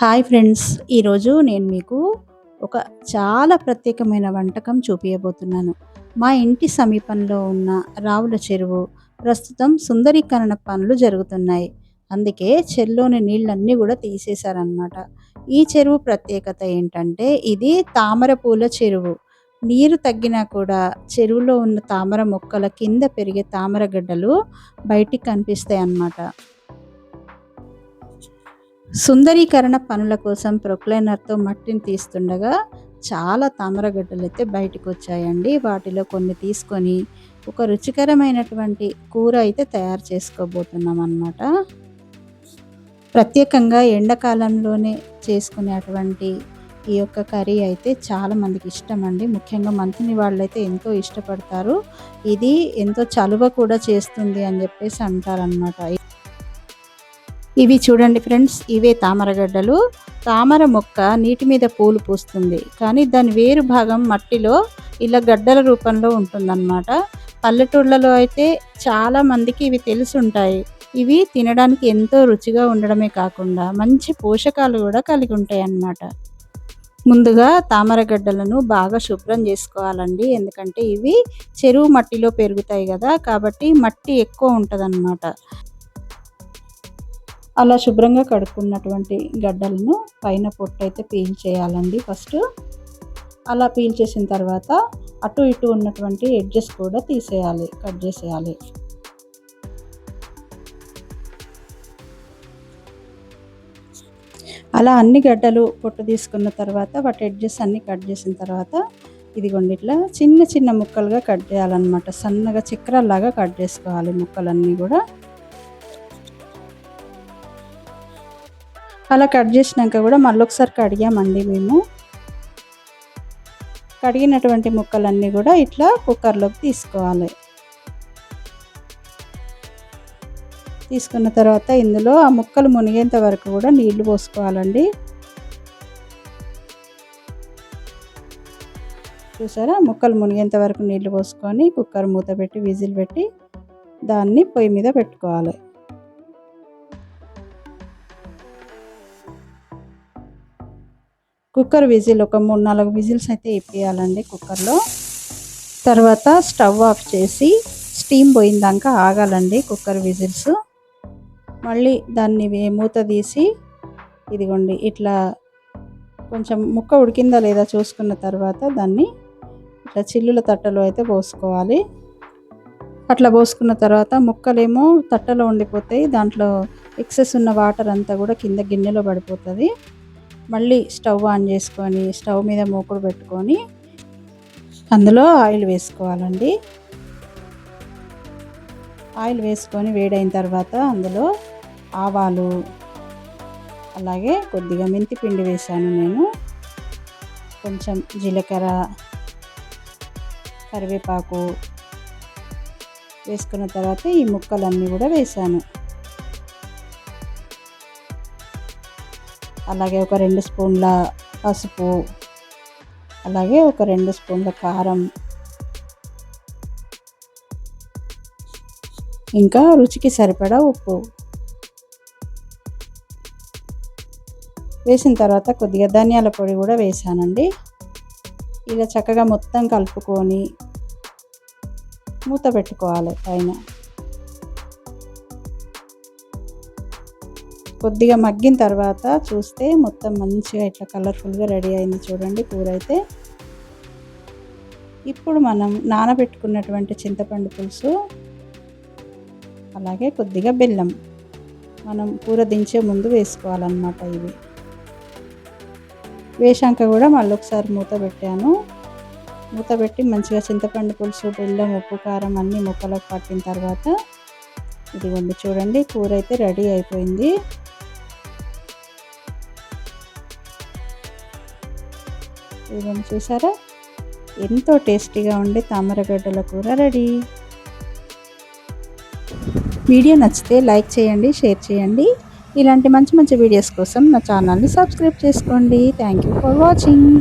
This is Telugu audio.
హాయ్ ఫ్రెండ్స్, ఈరోజు నేను మీకు ఒక చాలా ప్రత్యేకమైన వంటకం చూపించబోతున్నాను. మా ఇంటి సమీపంలో ఉన్న రావుల చెరువు ప్రస్తుతం సుందరీకరణ పనులు జరుగుతున్నాయి. అందుకే చెరువులోని నీళ్ళన్నీ కూడా తీసేశారనమాట. ఈ చెరువు ప్రత్యేకత ఏంటంటే ఇది తామర పూల చెరువు. నీరు తగ్గినా కూడా చెరువులో ఉన్న తామర మొక్కల కింద పెరిగే తామర గడ్డలు బయటికి కనిపిస్తాయి అన్నమాట. సుందరీకరణ పనుల కోసం ప్రొక్లైనర్తో మట్టిని తీస్తుండగా చాలా తామరగడ్డలు అయితే బయటకు వచ్చాయండి. వాటిలో కొన్ని తీసుకొని ఒక రుచికరమైనటువంటి కూర అయితే తయారు చేసుకోబోతున్నాం అన్నమాట. ప్రత్యేకంగా ఎండాకాలంలోనే చేసుకునేటువంటి ఈ యొక్క కర్రీ అయితే చాలా మందికి ఇష్టం అండి. ముఖ్యంగా మంతిని వాళ్ళైతే ఎంతో ఇష్టపడతారు. ఇది ఎంతో చలువ కూడా చేస్తుంది అని చెప్పేసి అంటారనమాట. ఇవి చూడండి ఫ్రెండ్స్, ఇవే తామరగడ్డలు. తామర మొక్క నీటి మీద పూలు పూస్తుంది, కానీ దాని వేరు భాగం మట్టిలో ఇలా గడ్డల రూపంలో ఉంటుందన్నమాట. పల్లెటూళ్ళలో అయితే చాలా మందికి ఇవి తెలిసి ఉంటాయి. ఇవి తినడానికి ఎంతో రుచిగా ఉండడమే కాకుండా మంచి పోషకాలు కూడా కలిగి ఉంటాయి అన్నమాట. ముందుగా తామరగడ్డలను బాగా శుభ్రం చేసుకోవాలండి. ఎందుకంటే ఇవి చెరువు మట్టిలో పెరుగుతాయి కదా, కాబట్టి మట్టి ఎక్కువ ఉంటుందన్నమాట. అలా శుభ్రంగా కడుక్కున్నటువంటి గడ్డలను పైన పొట్టు అయితే పీల్ చేయాలండి ఫస్ట్. అలా పీల్ చేసిన తర్వాత అటు ఇటు ఉన్నటువంటి ఎడ్జెస్ కూడా తీసేయాలి, కట్ చేసేయాలి. అలా అన్ని గడ్డలు పొట్టు తీసుకున్న తర్వాత వాటి ఎడ్జెస్ అన్ని కట్ చేసిన తర్వాత ఇదిగోండి ఇట్లా చిన్న చిన్న ముక్కలుగా కట్ చేయాలన్నమాట. సన్నగా చక్రాల్లాగా కట్ చేసుకోవాలి ముక్కలన్నీ కూడా. అలా కట్ చేసినాక కూడా మళ్ళీ ఒకసారి కడిగామండి మేము. కడిగినటువంటి ముక్కలన్నీ కూడా ఇట్లా కుక్కర్లోకి తీసుకోవాలి. తీసుకున్న తర్వాత ఇందులో ఆ ముక్కలు మునిగేంత వరకు కూడా నీళ్లు పోసుకోవాలండి. చూసారా, ముక్కలు మునిగేంత వరకు నీళ్లు పోసుకొని కుక్కర్ మూత పెట్టి విజిల్ పెట్టి దాన్ని పొయ్యి మీద పెట్టుకోవాలి. కుక్కర్ విజిల్ ఒక 3-4 విజిల్స్ అయితే ఇప్పియాలండి కుక్కర్లో. తర్వాత స్టవ్ ఆఫ్ చేసి స్టీమ్ పోయిందాక ఆగాలండి కుక్కర్ విజిల్స్. మళ్ళీ దాన్ని మూత తీసి ఇదిగోండి ఇట్లా కొంచెం ముక్క ఉడికిందా లేదా చూసుకున్న తర్వాత దాన్ని ఇట్లా చిల్లుల తట్టలో అయితే పోసుకోవాలి. అట్లా పోసుకున్న తర్వాత ముక్కలేమో తట్టలో ఉండిపోతాయి, దాంట్లో ఎక్సెస్ ఉన్న వాటర్ అంతా కూడా కింద గిన్నెలో పడిపోతుంది. మళ్ళీ స్టవ్ ఆన్ చేసుకొని స్టవ్ మీద మూకుడు పెట్టుకొని అందులో ఆయిల్ వేసుకోవాలండి. ఆయిల్ వేసుకొని వేడైన తర్వాత అందులో ఆవాలు, అలాగే కొద్దిగా మెంతి పిండి వేసాను నేను, కొంచెం జీలకర్ర, కరివేపాకు వేసుకున్న తర్వాత ఈ ముక్కలన్నీ కూడా వేసాను. అలాగే ఒక 2 స్పూన్ల పసుపు, అలాగే ఒక 2 స్పూన్ల కారం, ఇంకా రుచికి సరిపడా ఉప్పు వేసిన తర్వాత కొద్దిగా ధనియాల పొడి కూడా వేసానండి. ఇలా చక్కగా మొత్తం కలుపుకొని మూత పెట్టుకోవాలి పైన. కొద్దిగా మగ్గిన తర్వాత చూస్తే మొత్తం మంచిగా ఇట్లా కలర్ఫుల్గా రెడీ అయింది చూడండి కూర అయితే. ఇప్పుడు మనం నానబెట్టుకున్నటువంటి చింతపండు పులుసు, అలాగే కొద్దిగా బెల్లం మనం కూర దించే ముందు వేసుకోవాలన్నమాట. ఇవి వేసాక కూడా మళ్ళీ ఒకసారి మూత పెట్టాను. మూత పెట్టి మంచిగా చింతపండు పులుసు, బెల్లం, ఉప్పు, కారం అన్నీ ముక్కలకు పట్టిన తర్వాత ఇదిగోండి చూడండి కూర అయితే రెడీ అయిపోయింది. ఇదిగోండి చూసారా, ఎంతో టేస్టీగా ఉండే తామరగడ్డల కూర రెడీ. వీడియో నచ్చితే లైక్ చేయండి, షేర్ చేయండి. ఇలాంటి మంచి మంచి వీడియోస్ కోసం నా ఛానల్ని సబ్స్క్రైబ్ చేసుకోండి. Thank you for watching.